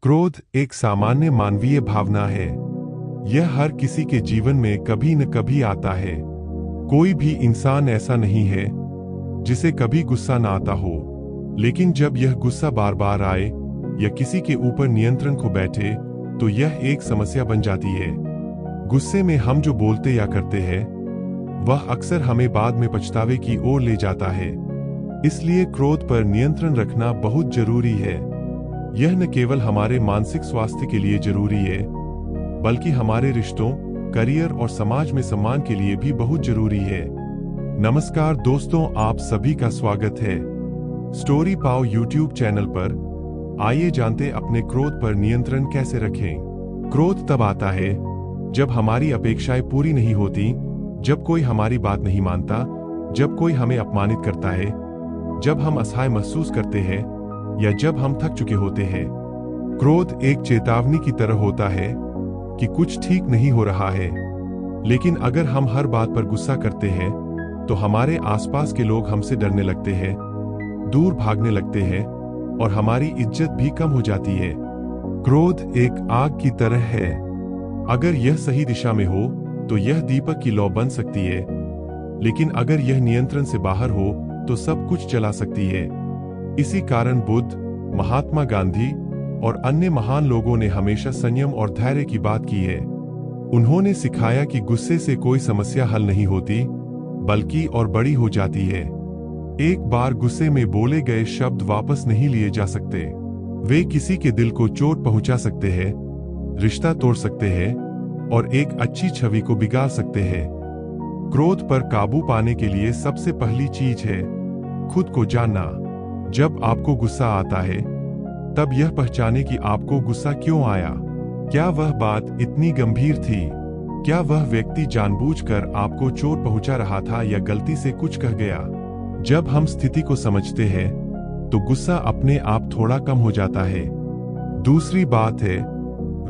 क्रोध एक सामान्य मानवीय भावना है। यह हर किसी के जीवन में कभी न कभी आता है। कोई भी इंसान ऐसा नहीं है जिसे कभी गुस्सा ना आता हो। लेकिन जब यह गुस्सा बार बार आए या किसी के ऊपर नियंत्रण खो बैठे तो यह एक समस्या बन जाती है। गुस्से में हम जो बोलते या करते हैं वह अक्सर हमें बाद में पछतावे की ओर ले जाता है। इसलिए क्रोध पर नियंत्रण रखना बहुत जरूरी है। यह न केवल हमारे मानसिक स्वास्थ्य के लिए जरूरी है बल्कि हमारे रिश्तों, करियर और समाज में सम्मान के लिए भी बहुत जरूरी है। नमस्कार दोस्तों, आप सभी का स्वागत है स्टोरी पाव यूट्यूब चैनल पर। आइए जानते अपने क्रोध पर नियंत्रण कैसे रखें। क्रोध तब आता है जब हमारी अपेक्षाएं पूरी नहीं होती, जब कोई हमारी बात नहीं मानता, जब कोई हमें अपमानित करता है, जब हम असहाय महसूस करते हैं या जब हम थक चुके होते हैं। क्रोध एक चेतावनी की तरह होता है कि कुछ ठीक नहीं हो रहा है। लेकिन अगर हम हर बात पर गुस्सा करते हैं तो हमारे आसपास के लोग हमसे डरने लगते हैं, दूर भागने लगते हैं और हमारी इज्जत भी कम हो जाती है। क्रोध एक आग की तरह है। अगर यह सही दिशा में हो तो यह दीपक की लौ बन सकती है, लेकिन अगर यह नियंत्रण से बाहर हो तो सब कुछ जला सकती है। इसी कारण बुद्ध, महात्मा गांधी और अन्य महान लोगों ने हमेशा संयम और धैर्य की बात की है। उन्होंने सिखाया कि गुस्से से कोई समस्या हल नहीं होती बल्कि और बड़ी हो जाती है। एक बार गुस्से में बोले गए शब्द वापस नहीं लिए जा सकते। वे किसी के दिल को चोट पहुंचा सकते हैं, रिश्ता तोड़ सकते हैं और एक अच्छी छवि को बिगाड़ सकते हैं। क्रोध पर काबू पाने के लिए सबसे पहली चीज है खुद को जानना। जब आपको गुस्सा आता है तब यह पहचाने कि आपको गुस्सा क्यों आया। क्या वह बात इतनी गंभीर थी? क्या वह व्यक्ति जानबूझकर आपको चोट पहुंचा रहा था या गलती से कुछ कह गया? जब हम स्थिति को समझते हैं तो गुस्सा अपने आप थोड़ा कम हो जाता है। दूसरी बात है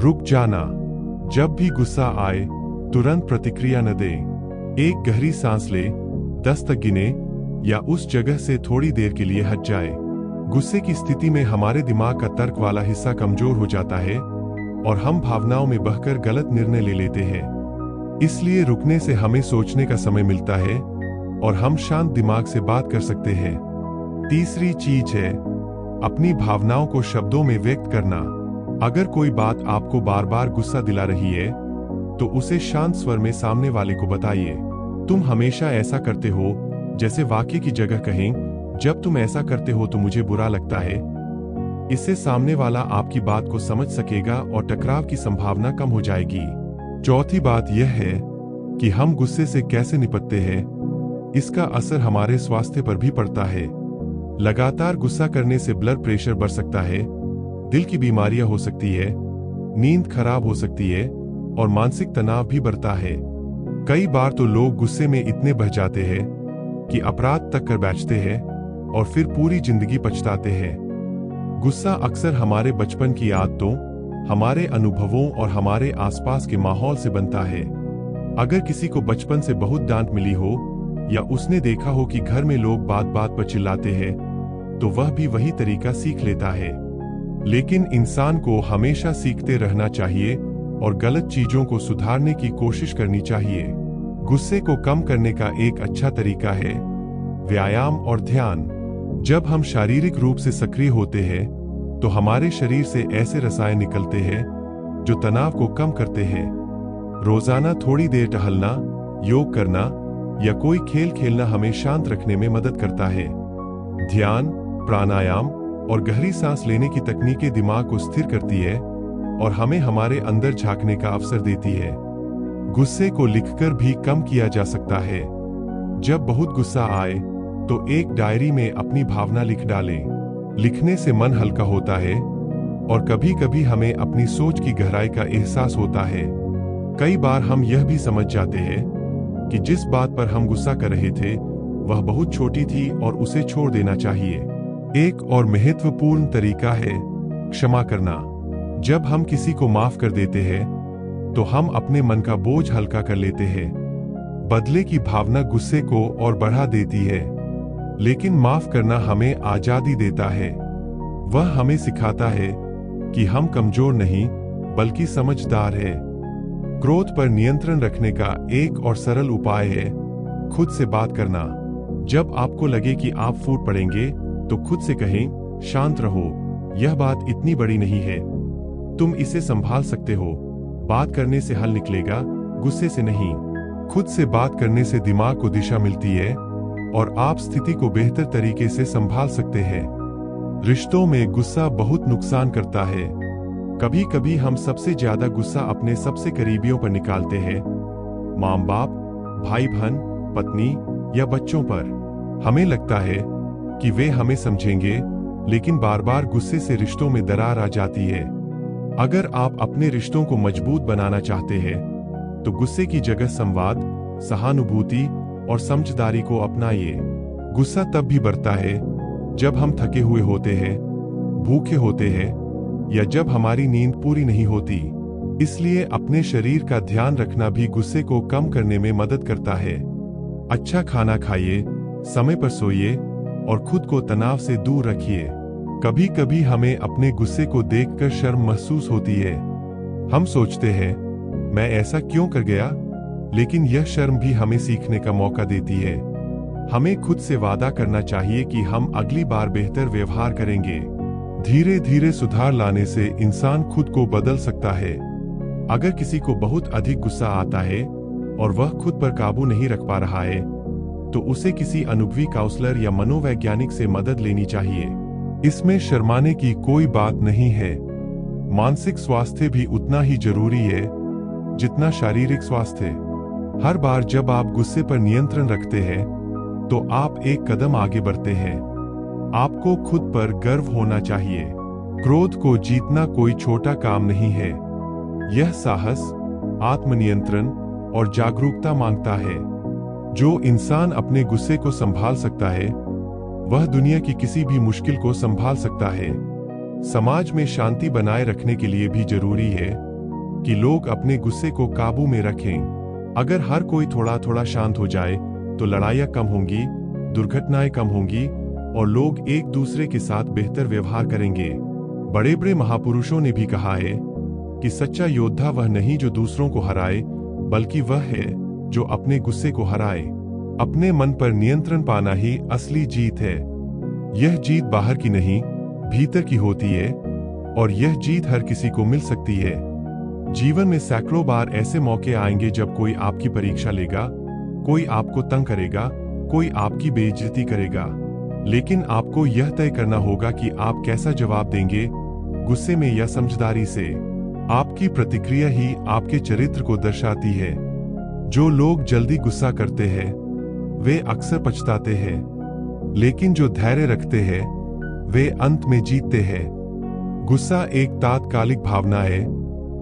रुक जाना। जब भी गुस्सा आए तुरंत प्रतिक्रिया न दें। एक गहरी सांस ले, 10 तक गिने या उस जगह से थोड़ी देर के लिए हट जाए। गुस्से की स्थिति में हमारे दिमाग का तर्क वाला हिस्सा कमजोर हो जाता है और हम भावनाओं में बहकर गलत निर्णय ले लेते हैं। इसलिए रुकने से हमें सोचने का समय मिलता है और हम शांत दिमाग से बात कर सकते हैं। तीसरी चीज है अपनी भावनाओं को शब्दों में व्यक्त करना। अगर कोई बात आपको बार बार गुस्सा दिला रही है तो उसे शांत स्वर में सामने वाले को बताइए। तुम हमेशा ऐसा करते हो, जैसे वाक्य की जगह कहें जब तुम ऐसा करते हो तो मुझे बुरा लगता है। इससे सामने वाला आपकी बात को समझ सकेगा और टकराव की संभावना कम हो जाएगी। चौथी बात यह है कि हम गुस्से से कैसे निपटते हैं, इसका असर हमारे स्वास्थ्य पर भी पड़ता है। लगातार गुस्सा करने से ब्लड प्रेशर बढ़ सकता है, दिल की बीमारियां हो सकती है, नींद खराब हो सकती है और मानसिक तनाव भी बढ़ता है। कई बार तो लोग गुस्से में इतने बह जाते हैं कि अपराध तक कर बैठते हैं और फिर पूरी जिंदगी पछताते हैं। गुस्सा अक्सर हमारे बचपन की आदतों, हमारे अनुभवों और हमारे आसपास के माहौल से बनता है। अगर किसी को बचपन से बहुत डांट मिली हो या उसने देखा हो कि घर में लोग बात बात पर चिल्लाते हैं तो वह भी वही तरीका सीख लेता है। लेकिन इंसान को हमेशा सीखते रहना चाहिए और गलत चीजों को सुधारने की कोशिश करनी चाहिए। गुस्से को कम करने का एक अच्छा तरीका है व्यायाम और ध्यान। जब हम शारीरिक रूप से सक्रिय होते हैं तो हमारे शरीर से ऐसे रसायन निकलते हैं जो तनाव को कम करते हैं। रोजाना थोड़ी देर टहलना, योग करना या कोई खेल खेलना हमें शांत रखने में मदद करता है। ध्यान, प्राणायाम और गहरी सांस लेने की तकनीकें दिमाग को स्थिर करती है और हमें हमारे अंदर झांकने का अवसर देती है। गुस्से को लिखकर भी कम किया जा सकता है। जब बहुत गुस्सा आए तो एक डायरी में अपनी भावना लिख डालें। लिखने से मन हल्का होता है और कभी कभी हमें अपनी सोच की गहराई का एहसास होता है। कई बार हम यह भी समझ जाते हैं कि जिस बात पर हम गुस्सा कर रहे थे वह बहुत छोटी थी और उसे छोड़ देना चाहिए। एक और महत्वपूर्ण तरीका है क्षमा करना। जब हम किसी को माफ कर देते हैं तो हम अपने मन का बोझ हल्का कर लेते हैं। बदले की भावना गुस्से को और बढ़ा देती है, लेकिन माफ करना हमें आजादी देता है। वह हमें सिखाता है कि हम कमजोर नहीं बल्कि समझदार है। क्रोध पर नियंत्रण रखने का एक और सरल उपाय है खुद से बात करना। जब आपको लगे कि आप फूट पड़ेंगे तो खुद से कहें, शांत रहो, यह बात इतनी बड़ी नहीं है, तुम इसे संभाल सकते हो। बात करने से हल निकलेगा, गुस्से से नहीं। खुद से बात करने से दिमाग को दिशा मिलती है और आप स्थिति को बेहतर तरीके से संभाल सकते हैं। रिश्तों में गुस्सा बहुत नुकसान करता है। कभी कभी हम सबसे ज्यादा गुस्सा अपने सबसे करीबियों पर निकालते हैं, माँ बाप, भाई बहन, पत्नी या बच्चों पर। हमें लगता है कि वे हमें समझेंगे, लेकिन बार बार गुस्से से रिश्तों में दरार आ जाती है। अगर आप अपने रिश्तों को मजबूत बनाना चाहते हैं तो गुस्से की जगह संवाद, सहानुभूति और समझदारी को अपनाइए। गुस्सा तब भी बढ़ता है जब हम थके हुए होते हैं, भूखे होते हैं या जब हमारी नींद पूरी नहीं होती। इसलिए अपने शरीर का ध्यान रखना भी गुस्से को कम करने में मदद करता है। अच्छा खाना खाइए, समय पर सोइए और खुद को तनाव से दूर रखिए। कभी कभी हमें अपने गुस्से को देखकर शर्म महसूस होती है। हम सोचते हैं, मैं ऐसा क्यों कर गया? लेकिन यह शर्म भी हमें सीखने का मौका देती है। हमें खुद से वादा करना चाहिए कि हम अगली बार बेहतर व्यवहार करेंगे। धीरे धीरे सुधार लाने से इंसान खुद को बदल सकता है। अगर किसी को बहुत अधिक गुस्सा आता है और वह खुद पर काबू नहीं रख पा रहा है, तो उसे किसी अनुभवी काउंसलर या मनोवैज्ञानिक से मदद लेनी चाहिए। इसमें शर्माने की कोई बात नहीं है। मानसिक स्वास्थ्य भी उतना ही जरूरी है जितना शारीरिक स्वास्थ्य। हर बार जब आप गुस्से पर नियंत्रण रखते हैं तो आप एक कदम आगे बढ़ते हैं। आपको खुद पर गर्व होना चाहिए। क्रोध को जीतना कोई छोटा काम नहीं है। यह साहस, आत्मनियंत्रण और जागरूकता मांगता है। जो इंसान अपने गुस्से को संभाल सकता है वह दुनिया की किसी भी मुश्किल को संभाल सकता है। समाज में शांति बनाए रखने के लिए भी जरूरी है कि लोग अपने गुस्से को काबू में रखें। अगर हर कोई थोड़ा थोड़ा शांत हो जाए तो लड़ाइयाँ कम होंगी, दुर्घटनाएं कम होंगी और लोग एक दूसरे के साथ बेहतर व्यवहार करेंगे। बड़े बड़े महापुरुषों ने भी कहा है कि सच्चा योद्धा वह नहीं जो दूसरों को हराए, बल्कि वह है जो अपने गुस्से को हराए। अपने मन पर नियंत्रण पाना ही असली जीत है। यह जीत बाहर की नहीं, भीतर की होती है और यह जीत हर किसी को मिल सकती है। जीवन में सैकड़ों बार ऐसे मौके आएंगे जब कोई आपकी परीक्षा लेगा, कोई आपको तंग करेगा, कोई आपकी बेइज्जती करेगा। लेकिन आपको यह तय करना होगा कि आप कैसा जवाब देंगे, गुस्से में या समझदारी से। आपकी प्रतिक्रिया ही आपके चरित्र को दर्शाती है। जो लोग जल्दी गुस्सा करते हैं वे अक्सर पछताते हैं, लेकिन जो धैर्य रखते हैं वे अंत में जीतते हैं। गुस्सा एक तात्कालिक भावना है,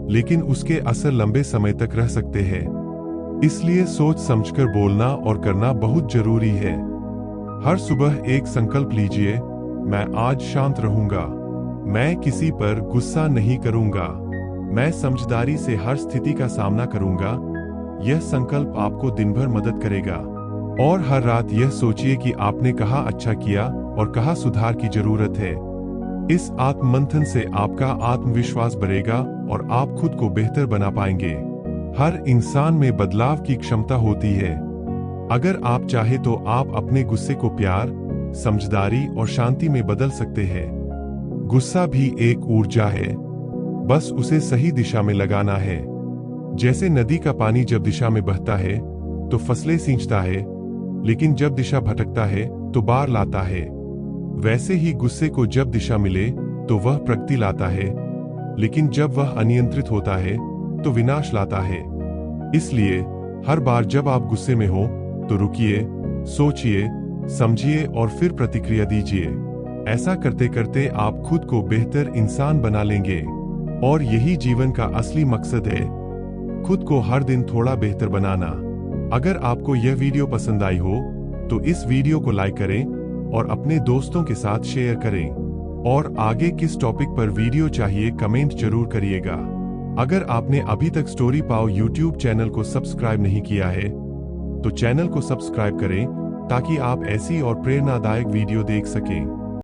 लेकिन उसके असर लंबे समय तक रह सकते हैं। इसलिए सोच समझकर बोलना और करना बहुत जरूरी है। हर सुबह एक संकल्प लीजिए, मैं आज शांत रहूंगा, मैं किसी पर गुस्सा नहीं करूंगा, मैं समझदारी से हर स्थिति का सामना करूंगा। यह संकल्प आपको दिन भर मदद करेगा। और हर रात यह सोचिए कि आपने कहाँ अच्छा किया और कहाँ सुधार की जरूरत है। इस आत्ममंथन से आपका आत्मविश्वास बढ़ेगा और आप खुद को बेहतर बना पाएंगे। हर इंसान में बदलाव की क्षमता होती है। अगर आप चाहे तो आप अपने गुस्से को प्यार, समझदारी और शांति में बदल सकते हैं। गुस्सा भी एक ऊर्जा है, बस उसे सही दिशा में लगाना है। जैसे नदी का पानी जब दिशा में बहता है तो फसलें सींचता है, लेकिन जब दिशा भटकता है तो बाढ़ लाता है। वैसे ही गुस्से को जब दिशा मिले तो वह प्रगति लाता है, लेकिन जब वह अनियंत्रित होता है तो विनाश लाता है। इसलिए हर बार जब आप गुस्से में हो तो रुकिए, सोचिए, समझिए और फिर प्रतिक्रिया दीजिए। ऐसा करते करते आप खुद को बेहतर इंसान बना लेंगे। और यही जीवन का असली मकसद है, खुद को हर दिन थोड़ा बेहतर बनाना। अगर आपको यह वीडियो पसंद आई हो तो इस वीडियो को लाइक करें और अपने दोस्तों के साथ शेयर करें। और आगे किस टॉपिक पर वीडियो चाहिए कमेंट जरूर करिएगा। अगर आपने अभी तक स्टोरी पाव यूट्यूब चैनल को सब्सक्राइब नहीं किया है तो चैनल को सब्सक्राइब करें ताकि आप ऐसी और प्रेरणादायक वीडियो देख सकें।